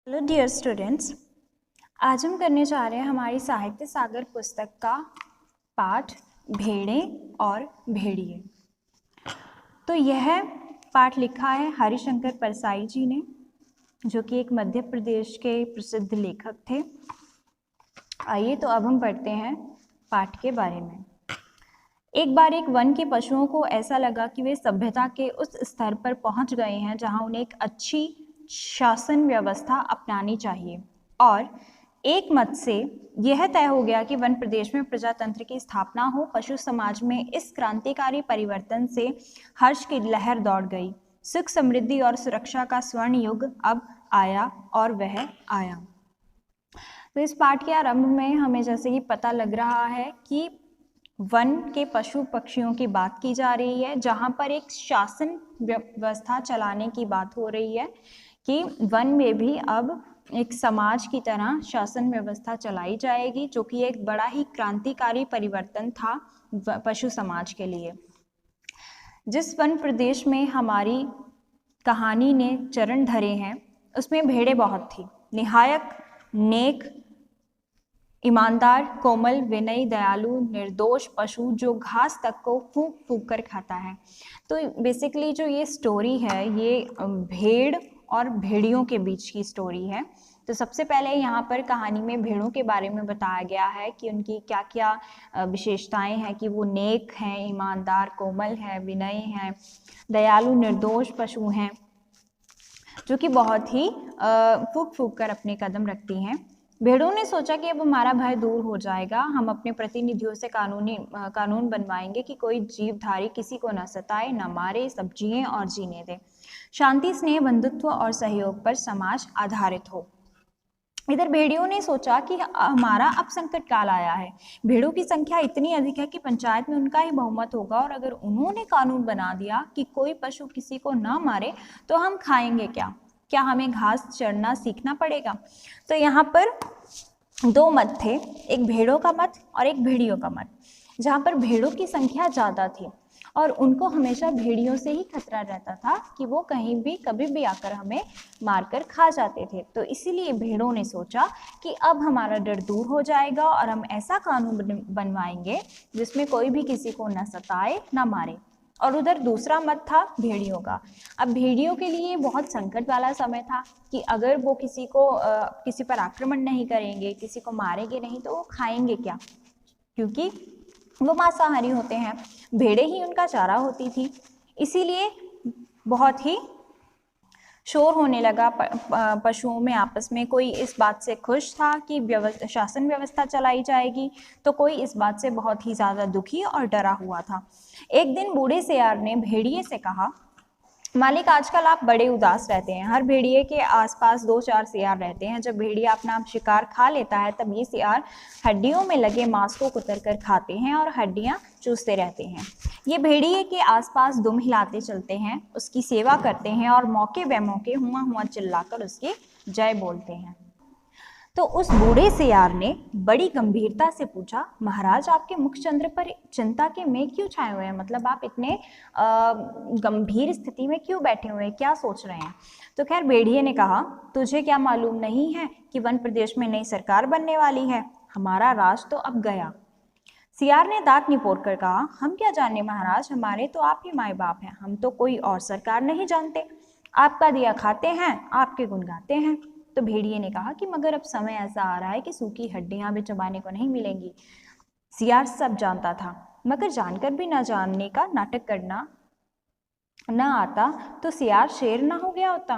Hello dear students, आज हम करने जा रहे हैं हमारी साहित्य सागर पुस्तक का पाठ भेड़ें और भेड़िए। तो यह पाठ लिखा है हरिशंकर परसाई जी ने, जो कि एक मध्य प्रदेश के प्रसिद्ध लेखक थे। आइए तो अब हम पढ़ते हैं पाठ के बारे में। एक बार एक वन के पशुओं को ऐसा लगा कि वे सभ्यता के उस स्तर पर पहुंच गए हैं जहां उन्हें एक अच्छी शासन व्यवस्था अपनानी चाहिए, और एक मत से यह तय हो गया कि वन प्रदेश में प्रजातंत्र की स्थापना हो। पशु समाज में इस क्रांतिकारी परिवर्तन से हर्ष की लहर दौड़ गई। सुख, समृद्धि और सुरक्षा का स्वर्ण युग अब आया, और वह आया। तो इस पाठ के आरंभ में हमें जैसे कि पता लग रहा है कि वन के पशु पक्षियों की बात की जा रही है, जहां पर एक शासन व्यवस्था चलाने की बात हो रही है कि वन में भी अब एक समाज की तरह शासन व्यवस्था चलाई जाएगी, जो कि एक बड़ा ही क्रांतिकारी परिवर्तन था पशु समाज के लिए। जिस वन प्रदेश में हमारी कहानी ने चरण धरे हैं उसमें भेड़ें बहुत थी। निहायक नेक, ईमानदार, कोमल, विनयी, दयालु, निर्दोष पशु जो घास तक को फूंक फूंक कर खाता है। तो बेसिकली जो ये स्टोरी है ये भेड़ और भेड़ियों के बीच की स्टोरी है। तो सबसे पहले यहाँ पर कहानी में भेड़ों के बारे में बताया गया है कि उनकी क्या क्या विशेषताएं हैं, कि वो नेक हैं, ईमानदार, कोमल है, विनयी हैं, दयालु, निर्दोष पशु हैं, जो कि बहुत ही फूंक फूंक कर अपने कदम रखती हैं। भेड़ों ने सोचा कि अब हमारा भय दूर हो जाएगा, हम अपने प्रतिनिधियों से कानून बनवाएंगे कि कोई जीवधारी किसी को न सताए, न मारे, सब जिए और जीने दे। शांति, स्नेह, बंधुत्व और सहयोग पर समाज आधारित हो। इधर भेड़ियों ने सोचा कि हमारा अब संकट काल आया है। भेड़ों की संख्या इतनी अधिक है कि पंचायत में उनका ही बहुमत होगा, और अगर उन्होंने कानून बना दिया कि कोई पशु किसी को ना मारे तो हम खाएंगे क्या हमें घास चरना सीखना पड़ेगा। तो यहाँ पर दो मत थे, एक भेड़ों का मत और एक भेड़ियों का मत। जहाँ पर भेड़ों की संख्या ज़्यादा थी और उनको हमेशा भेड़ियों से ही खतरा रहता था कि वो कहीं भी कभी भी आकर हमें मारकर खा जाते थे। तो इसीलिए भेड़ों ने सोचा कि अब हमारा डर दूर हो जाएगा और हम ऐसा कानून बनवाएंगे जिसमें कोई भी किसी को न सताए न मारे। और उधर दूसरा मत था भेड़ियों का। अब भेड़ियों के लिए बहुत संकट वाला समय था कि अगर वो किसी पर आक्रमण नहीं करेंगे, किसी को मारेंगे नहीं, तो वो खाएंगे क्या, क्योंकि वो मांसाहारी होते हैं। भेड़ें ही उनका चारा होती थी। इसीलिए बहुत ही शोर होने लगा पशुओं में आपस में। कोई इस बात से खुश था कि शासन व्यवस्था चलाई जाएगी, तो कोई इस बात से बहुत ही ज़्यादा दुखी और डरा हुआ था। एक दिन बूढ़े सियार ने भेड़िए से कहा, मालिक, आजकल आप बड़े उदास रहते हैं। हर भेड़िए के आसपास 2-4 सियार रहते हैं। जब भेड़िया अपना शिकार खा लेता है तब ये सियार हड्डियों में लगे मांस को कुतर कर खाते हैं और हड्डियां चूसते रहते हैं। ये भेड़िए के आसपास दुम हिलाते चलते हैं, उसकी सेवा करते हैं और मौके बेमौके हुआ हुआ चिल्लाकर उसकी जय बोलते हैं। तो उस बूढ़े सियार ने बड़ी गंभीरता से पूछा, महाराज, आपके मुखचंद्र पर चिंता के मेघ क्यों छाए हुए हैं? मतलब आप इतने गंभीर स्थिति में क्यों बैठे हुए हैं, क्या सोच रहे हैं? तो खैर भेड़िए ने कहा, तुझे क्या मालूम नहीं है कि वन प्रदेश में नई सरकार बनने वाली है? हमारा राज तो अब गया। सियार ने दांत निपोर कर कहा, हम क्या जाने महाराज, हमारे तो आप ही माए बाप हैं, हम तो कोई और सरकार नहीं जानते। आपका दिया खाते हैं, आपके गुण गाते हैं। तो भेड़िए ने कहा कि मगर अब समय ऐसा आ रहा है कि सूखी हड्डियां भी चबाने को नहीं मिलेंगी। सियार सब जानता था, मगर जानकर भी न जानने का नाटक करना न आता तो सियार शेर ना हो गया होता।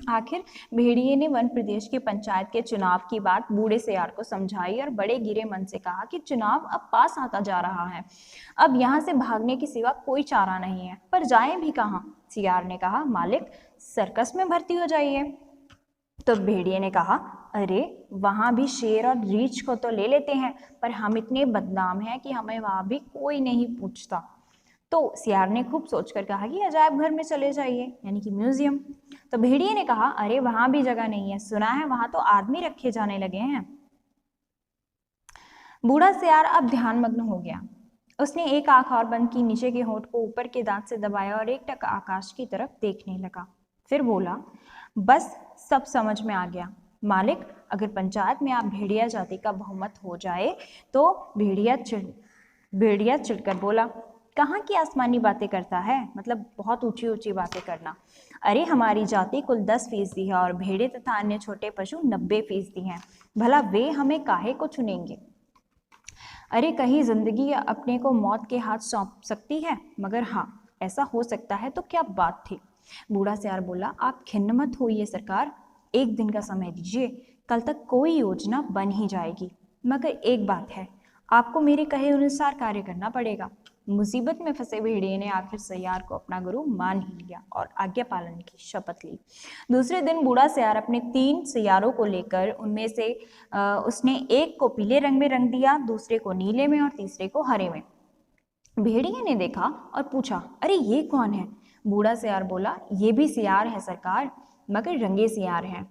आखिर भेड़िए ने वन प्रदेश के पंचायत के चुनाव की बात बूढ़े सियार को समझाई और बड़े गिरे मन से कहा कि चुनाव अब पास आता जा रहा है, अब यहाँ से भागने के सिवा कोई चारा नहीं है, पर जाएं भी कहाँ? सियार ने कहा, मालिक, सर्कस में भर्ती हो जाइए। तो भेड़िए ने कहा, अरे वहां भी शेर और रीछ को तो ले लेते हैं, पर हम इतने बदनाम हैं कि हमें वहां भी कोई नहीं पूछता। तो सियार ने खूब सोचकर कहा कि अजायब घर में चले जाइए, यानी कि म्यूजियम। तो भेड़िए ने कहा, अरे वहां भी जगह नहीं है, सुना है वहां तो आदमी रखे जाने लगे हैं। बूढ़ा सियार अब ध्यानमग्न हो गया। उसने एक आंख और बंद की, नीचे के होंठ को ऊपर के दांत से दबाया और एकटक आकाश की तरफ देखने लगा। फिर बोला, बस सब समझ में आ गया। मालिक, अगर पंचायत में आप भेड़िया जाति का बहुमत हो जाए तो भेड़िया चिढ़कर बोला, कहाँ की आसमानी बातें करता है, मतलब बहुत ऊंची ऊंची बातें करना। अरे हमारी जाति कुल 10% है और भेड़े तथा अन्य छोटे पशु 90% हैं। भला वे हमें काहे को चुनेंगे? अरे कहीं जिंदगी अपने को मौत के हाथ सौंप सकती है, मगर हाँ ऐसा हो सकता है तो क्या बात थी। बूढ़ा सियार बोला, आप खिन्न मत होइए सरकार, एक दिन का समय दीजिए, कल तक कोई योजना बन ही जाएगी। मगर एक बात है, आपको मेरे कहे अनुसार कार्य करना पड़ेगा। मुसीबत में फंसे भेड़िए ने आखिर सियार को अपना गुरु मान ही लिया और आज्ञा पालन की शपथ ली। दूसरे दिन बूढ़ा सियार अपने 3 सियारों को लेकर उनमें से उसने एक को पीले रंग में रंग दिया, दूसरे को नीले में और तीसरे को हरे में। भेड़िए ने देखा और पूछा, अरे ये कौन है? बूढ़ा सियार बोला, ये भी सियार है सरकार, मगर रंगे सियार हैं।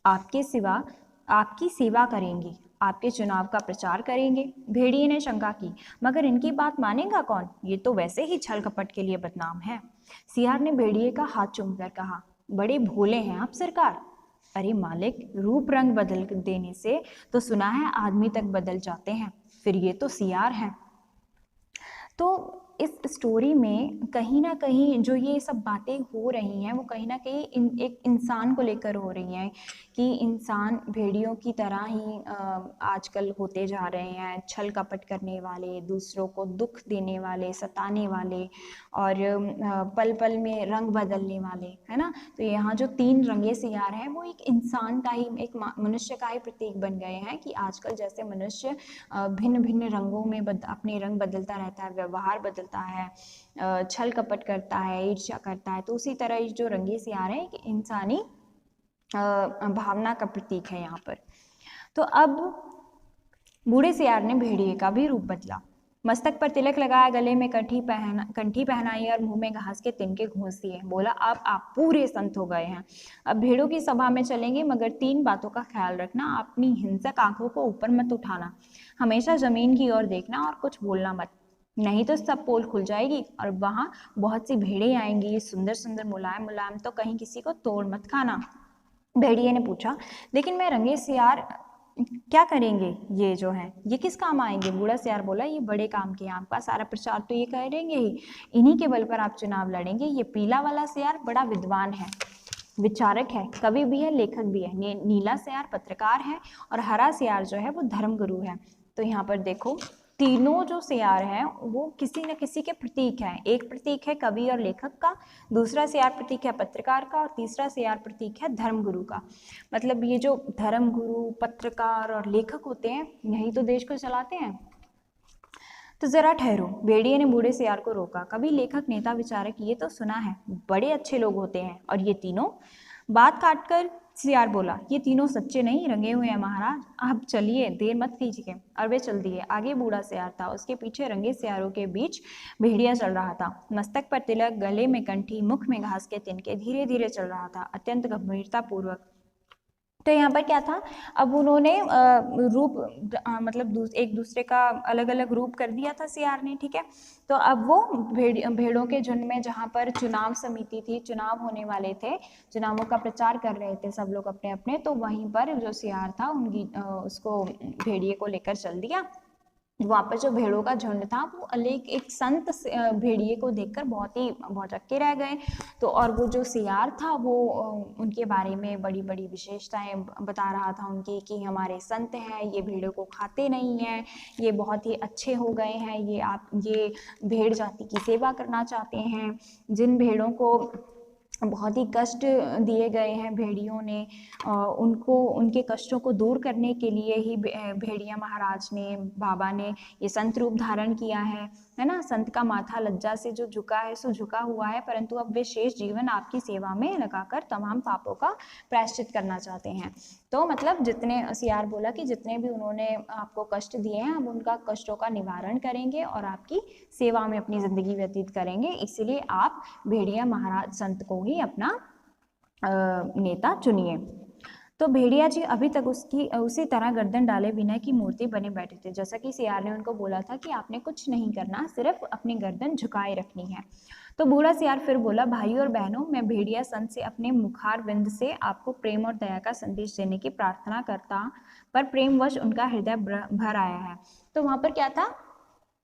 आपकी सेवा करेंगी, आपके चुनाव का प्रचार करेंगे। भेड़िए ने शंका की, मगर इनकी बात मानेगा कौन? ये तो वैसे ही छल कपट के लिए बदनाम है। सियार ने भेड़िए का हाथ चूमकर कहा, बड़े भोले हैं आप सरकार। अरे मालिक, रूप रंग बदल देने से तो सुना है आदमी तक बदल जाते हैं, फिर ये तो सियार हैं। तो इस स्टोरी में कहीं ना कहीं जो ये सब बातें हो रही हैं वो कहीं ना कहीं एक इंसान को लेकर हो रही हैं कि इंसान भेड़ियों की तरह ही आजकल होते जा रहे हैं, छल कपट करने वाले, दूसरों को दुख देने वाले, सताने वाले और पल पल में रंग बदलने वाले, है ना। तो यहाँ जो 3 रंगे सियार हैं वो एक इंसान का ही, एक मनुष्य का ही प्रतीक बन गए हैं कि आजकल जैसे मनुष्य भिन्न भिन्न रंगों में अपने रंग बदलता रहता है, व्यवहार बदलता है, छल कपट करता है, ईर्ष्या करता है, तो उसी तरह जो रंगे सियार है कि इंसानी भावना का प्रतीक है यहाँ पर। तो अब बूढ़े सियार ने भेड़िए का भी रूप बदला, मस्तक पर तिलक लगाया, गले में कंठी पहनाई और मुंह में घास के तिनके घूंस दिए। बोला, अब आप पूरे संत हो गए हैं, अब भेड़ों की सभा में चलेंगे, मगर 3 बातों का ख्याल रखना। अपनी हिंसक आंखों को ऊपर मत उठाना, हमेशा जमीन की ओर देखना और कुछ बोलना मत, नहीं तो सब पोल खुल जाएगी और वहाँ बहुत सी भेड़ें आएंगी, सुंदर सुंदर मुलायम मुलायम, तो कहीं किसी को तोड़ मत खाना। भेड़िए ने पूछा, लेकिन मैं रंगे सियार क्या करेंगे, ये जो है ये किस काम आएंगे? बूढ़ा सियार बोला, ये बड़े काम के हैं, आपका सारा प्रचार तो ये करेंगे ही, इन्हीं के बल पर आप चुनाव लड़ेंगे। ये पीला वाला सियार बड़ा विद्वान है, विचारक है, कवि भी है, लेखक भी है, नीला सियार पत्रकार है और हरा सियार जो है वो धर्मगुरु है। तो यहाँ पर देखो, तीनों जो सियार हैं वो किसी न किसी के प्रतीक हैं। एक प्रतीक है कवि और लेखक का, दूसरा सियार प्रतीक है पत्रकार का और तीसरा सियार प्रतीक है धर्मगुरु का। मतलब ये जो धर्मगुरु, पत्रकार और लेखक होते हैं, यही तो देश को चलाते हैं। तो जरा ठहरो, भेड़िए ने बूढ़े सियार को रोका, कवि, लेखक, नेता, विचारक, ये तो सुना है, बड़े अच्छे लोग होते हैं, और ये तीनों? बात काटकर सियार बोला, ये तीनों सच्चे नहीं रंगे हुए हैं महाराज, आप चलिए, देर मत कीजिए। और वे चल दिए। आगे बूढ़ा सियार था, उसके पीछे रंगे सियारों के बीच भेड़िया चल रहा था, मस्तक पर तिलक, गले में कंठी, मुख में घास के तिनके, धीरे धीरे चल रहा था, अत्यंत गंभीरता पूर्वक। तो यहाँ पर क्या था, अब उन्होंने रूप मतलब एक दूसरे का अलग अलग रूप कर दिया था सियार ने, ठीक है। तो अब वो भेड़ों के झुंड में, जहाँ पर चुनाव समिति थी, चुनाव होने वाले थे, चुनावों का प्रचार कर रहे थे सब लोग अपने अपने, तो वहीं पर जो सियार था उनकी उसको भेड़िए को लेकर चल दिया। वहाँ पर जो भेड़ों का झुंड था वो एक संत भेड़िए को देखकर बहुत ही भौचक्के रह गए। तो और वो जो सियार था वो उनके बारे में बड़ी बड़ी विशेषताएं बता रहा था उनकी, कि हमारे संत हैं, ये भेड़ों को खाते नहीं हैं, ये बहुत ही अच्छे हो गए हैं, ये भेड़ जाति की सेवा करना चाहते हैं, जिन भेड़ों को बहुत ही कष्ट दिए गए हैं भेड़ियों ने, उनको उनके कष्टों को दूर करने के लिए ही भेड़िया महाराज ने, बाबा ने ये संत रूप धारण किया है ना। संत का माथा लज्जा से जो झुका है सो झुका हुआ है, परंतु अब वे शेष जीवन आपकी सेवा में लगाकर तमाम पापों का प्रायश्चित करना चाहते हैं। तो मतलब जितने, सियार बोला कि जितने भी उन्होंने आपको कष्ट दिए हैं, अब उनका कष्टों का निवारण करेंगे और आपकी सेवा में अपनी जिंदगी व्यतीत करेंगे, इसीलिए आप भेड़िया महाराज संत को ही अपना नेता चुनिए। तो भेड़िया जी अभी तक उसी तरह गर्दन डाले बिना की मूर्ति बने बैठे थे। जैसा कि सियार ने उनको बोला था कि आपने कुछ नहीं करना, सिर्फ अपनी गर्दन झुकाए रखनी है। तो बूढ़ा सियार फिर बोला, भाइयों और बहनों, मैं भेड़िया संत से अपने मुखारविंद से आपको प्रेम और दया का संदेश देने की प्रार्थना करता, पर प्रेमवश उनका हृदय भर आया है। तो वहां पर क्या था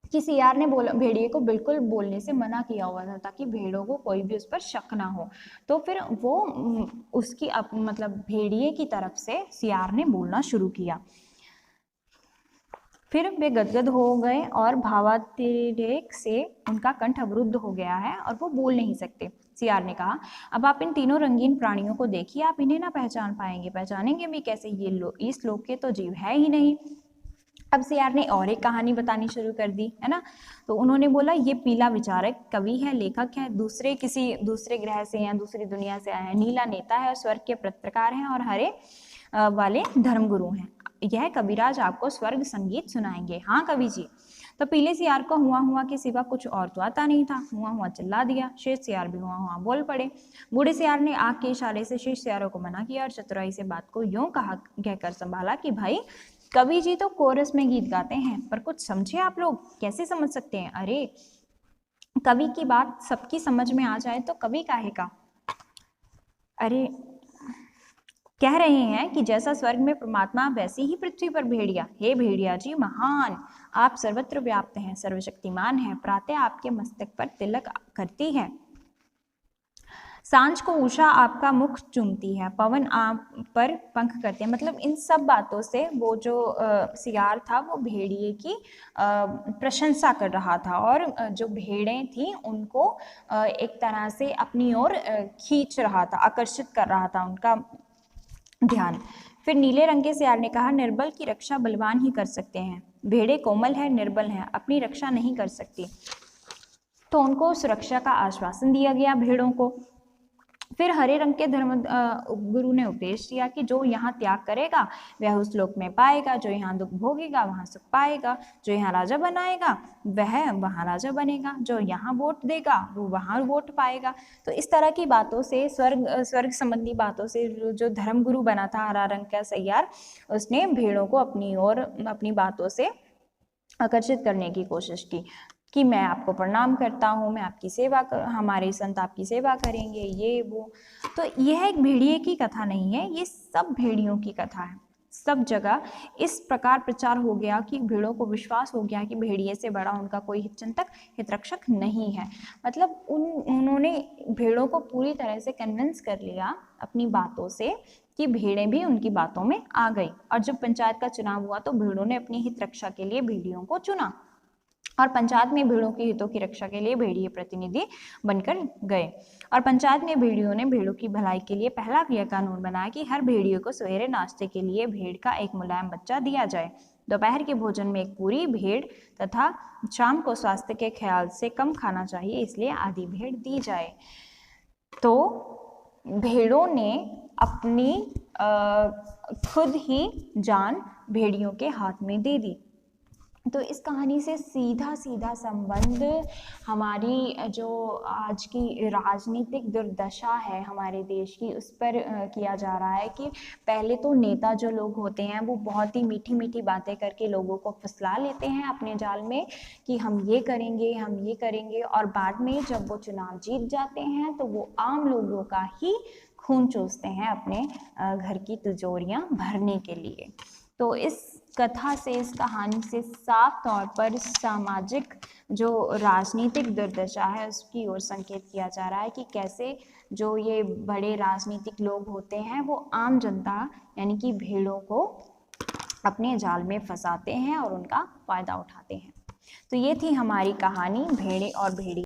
कि सियार ने बोला, भेड़िए को बिल्कुल बोलने से मना किया हुआ था ताकि भेड़ों को कोई भी उस पर शक ना हो। तो फिर वो उसकी मतलब भेड़िए की तरफ से सियार ने बोलना शुरू किया। फिर वे गदगद हो गए और भावातिरेक से उनका कंठ अवरुद्ध हो गया है और वो बोल नहीं सकते। सियार ने कहा, अब आप इन तीनों रंगीन प्राणियों को देखिए, आप इन्हें ना पहचान पाएंगे, पहचानेंगे भी कैसे, ये इस लोक के तो जीव है ही नहीं। अब सियार ने और एक कहानी बतानी शुरू कर दी, है ना। तो उन्होंने बोला, ये पीला विचारक कवि है, लेखक है, किसी दूसरे ग्रह से या दूसरी दुनिया से आया है, नीला नेता है और स्वर्ग के पत्रकार हैं और हरे वाले धर्मगुरु हैं। यह कविराज आपको स्वर्ग संगीत सुनाएंगे। हाँ कवि जी। तो पीले सियार को हुआ हुआ के सिवा कुछ और तो आता नहीं था, हुआ हुआ चिल्ला दिया। शेष सियार भी हुआ हुआ बोल पड़े। बूढ़े सियार ने आग के इशारे से शेष सियारों को मना किया और चतुराई से बात को यूं कहकर संभाला कि भाई, कवि जी तो कोरस में गीत गाते हैं, पर कुछ समझे आप लोग, कैसे समझ सकते हैं? अरे कवि की बात सबकी समझ में आ जाए तो कवि काहे का। अरे कह रहे हैं कि जैसा स्वर्ग में परमात्मा वैसे ही पृथ्वी पर भेड़िया। हे भेड़िया जी महान, आप सर्वत्र व्याप्त हैं, सर्वशक्तिमान हैं। प्रातः आपके मस्तक पर तिलक करती है, सांझ को उषा आपका मुख चूमती है, पवन आप पर पंख करते हैं। मतलब इन सब बातों से वो जो सियार था वो भेड़िए की प्रशंसा कर रहा था और जो भेड़ें थी उनको एक तरह से अपनी ओर खींच रहा था, आकर्षित कर रहा था उनका ध्यान। फिर नीले रंग के सियार ने कहा, निर्बल की रक्षा बलवान ही कर सकते हैं। भेड़ें कोमल है, निर्बल है, अपनी रक्षा नहीं कर सकती। तो उनको सुरक्षा का आश्वासन दिया गया भेड़ों को। फिर हरे रंग के धर्म गुरु ने उपदेश दिया कि जो यहाँ त्याग करेगा वह उस लोक में पाएगा, जो यहाँ दुख भोगेगा वहाँ सुख पाएगा, जो यहाँ राजा बनाएगा वह वहाँ राजा बनेगा, जो यहाँ वोट देगा वो वहाँ वोट पाएगा। तो इस तरह की बातों से, स्वर्ग संबंधी बातों से जो धर्म गुरु बना था हरा रंग का सियार, उसने भेड़ों को अपनी ओर अपनी बातों से आकर्षित करने की कोशिश की कि मैं आपको प्रणाम करता हूँ, मैं आपकी सेवा हमारे संत आपकी सेवा करेंगे, ये वो। तो यह एक भेड़िए की कथा नहीं है, ये सब भेड़ियों की कथा है। सब जगह इस प्रकार प्रचार हो गया कि भेड़ों को विश्वास हो गया कि भेड़िए से बड़ा उनका कोई हितचिंतक हितरक्षक नहीं है। मतलब उन्होंने भेड़ों को पूरी तरह से कन्विंस कर लिया अपनी बातों से कि भेड़ें भी उनकी बातों में आ गई। और जब पंचायत का चुनाव हुआ तो भेड़ों ने अपनी हित रक्षा के लिए भेड़ियों को चुना और पंचायत में भेड़ों के हितों की रक्षा के लिए भेड़िए प्रतिनिधि बनकर गए। और पंचायत में भेड़ियों ने भेड़ों की भलाई के लिए पहला यह कानून बनाया कि हर भेड़िए को सवेरे नाश्ते के लिए भेड़ का एक मुलायम बच्चा दिया जाए, दोपहर के भोजन में एक पूरी भेड़ तथा शाम को स्वास्थ्य के ख्याल से कम खाना चाहिए, इसलिए आधी भेड़ दी जाए। तो भेड़ों ने अपनी खुद ही जान भेड़ियों के हाथ में दे दी। तो इस कहानी से सीधा सीधा संबंध हमारी जो आज की राजनीतिक दुर्दशा है हमारे देश की, उस पर किया जा रहा है कि पहले तो नेता जो लोग होते हैं वो बहुत ही मीठी मीठी बातें करके लोगों को फुसला लेते हैं अपने जाल में कि हम ये करेंगे, और बाद में जब वो चुनाव जीत जाते हैं तो वो आम लोगों का ही खून चूसते हैं अपने घर की तिजोरियां भरने के लिए। तो इस कथा से, इस कहानी से साफ तौर पर सामाजिक जो राजनीतिक दुर्दशा है उसकी ओर संकेत किया जा रहा है कि कैसे जो ये बड़े राजनीतिक लोग होते हैं वो आम जनता यानी कि भेड़ों को अपने जाल में फंसाते हैं और उनका फायदा उठाते हैं। तो ये थी हमारी कहानी भेड़े और भेड़िए।